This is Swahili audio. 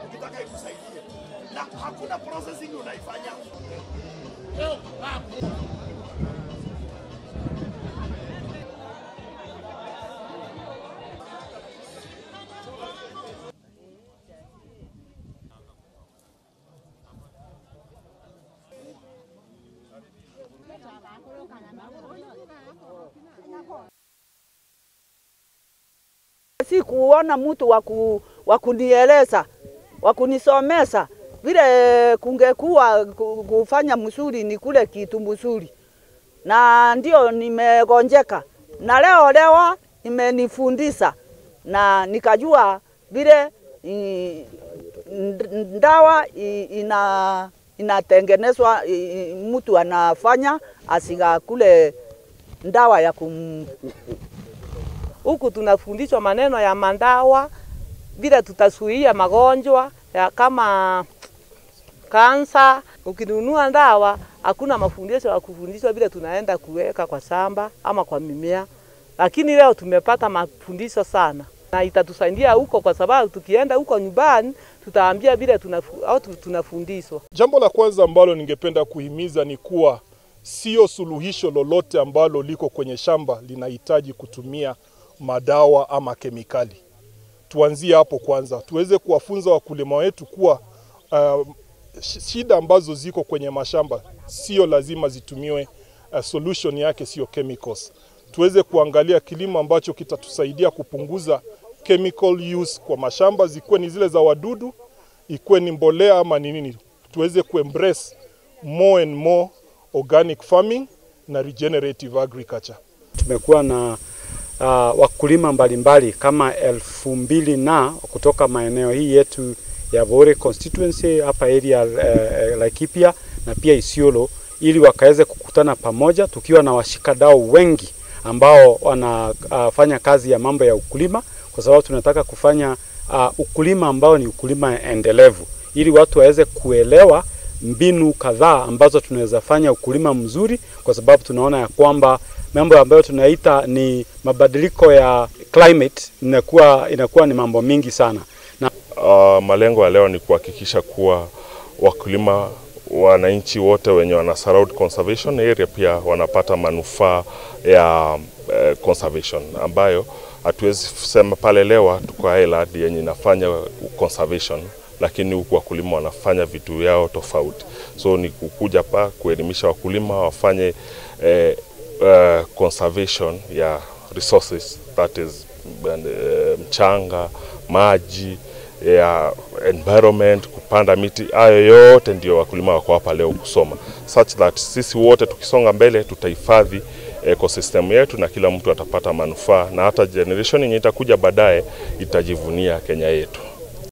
ukitaka ikusaidie. Na hakuna processing unaifanya. Si kuona mtu wa kunieleza, wa kunisomesa vile kungekuwa kufanya mzuri ni kule kitu mzuri. Na ndio nimegonjeka. Na leo imenifundisha na nikajua vile dawa inatengenezwa, mtu anafanya asiga kule dawa ya Huku tunafundishwa maneno ya mandawa, vile tutasuia magonjwa ya kama kansa. Ukinunua dawa, hakuna mafundisho ya kufundishwa vile tunaenda kuweka kwa shamba ama kwa mimea. Lakini leo tumepata mafundisho sana. Na itatusaidia huko kwa sababu tukienda huko nyumbani, tutaambia vile tunafundishwa. Jambo la kwanza ambalo ningependa kuhimiza ni kuwa sio suluhisho lolote ambalo liko kwenye shamba linahitaji kutumia madawa ama kemikali. Tuanzie hapo kwanza. Tuweze kuwafunza wakulima wetu kuwa shida ambazo ziko kwenye mashamba sio lazima zitumiwe, solution yake sio chemicals. Tuweze kuangalia kilimo ambacho kitatusaidia kupunguza chemical use kwa mashamba, zikuwe ni zile za wadudu, ikuwe ni mbolea ama ni nini. Tuweze kuembrace more and more organic farming na regenerative agriculture. Tumekuwa na wakulima mbalimbali kama 2,000 na kutoka maeneo hii yetu ya Vore constituency hapa area Laikipia na pia Isiolo, ili wakaweze kukutana pamoja tukiwa na washikadau wengi ambao wanafanya kazi ya mambo ya ukulima, kwa sababu tunataka kufanya ukulima ambao ni ukulima endelevu, ili watu waweze kuelewa mbinu kadhaa ambazo tunaweza fanya ukulima mzuri, kwa sababu tunaona ya kwamba mambo ambayo tunaita ni mabadiliko ya climate inakuwa ni mambo mingi sana. Na malengo ya leo ni kuhakikisha kuwa wakulima, wananchi wote wenye wana surround conservation area pia wanapata manufaa ya conservation, ambayo hatuwezi sema pale leo tuko Highland yenye inafanya conservation lakini huku wakulima wanafanya vitu yao tofauti. So ni kukuja hapa kuelimisha wakulima wafanye conservation ya resources, that is mchanga, maji, ya environment, kupanda miti. Hayo yote ndio wakulima wako hapa leo kusoma, such that sisi wote tukisonga mbele tutahifadhi ecosystem yetu na kila mtu atapata manufaa, na hata generation yenye itakuja baadaye itajivunia Kenya yetu.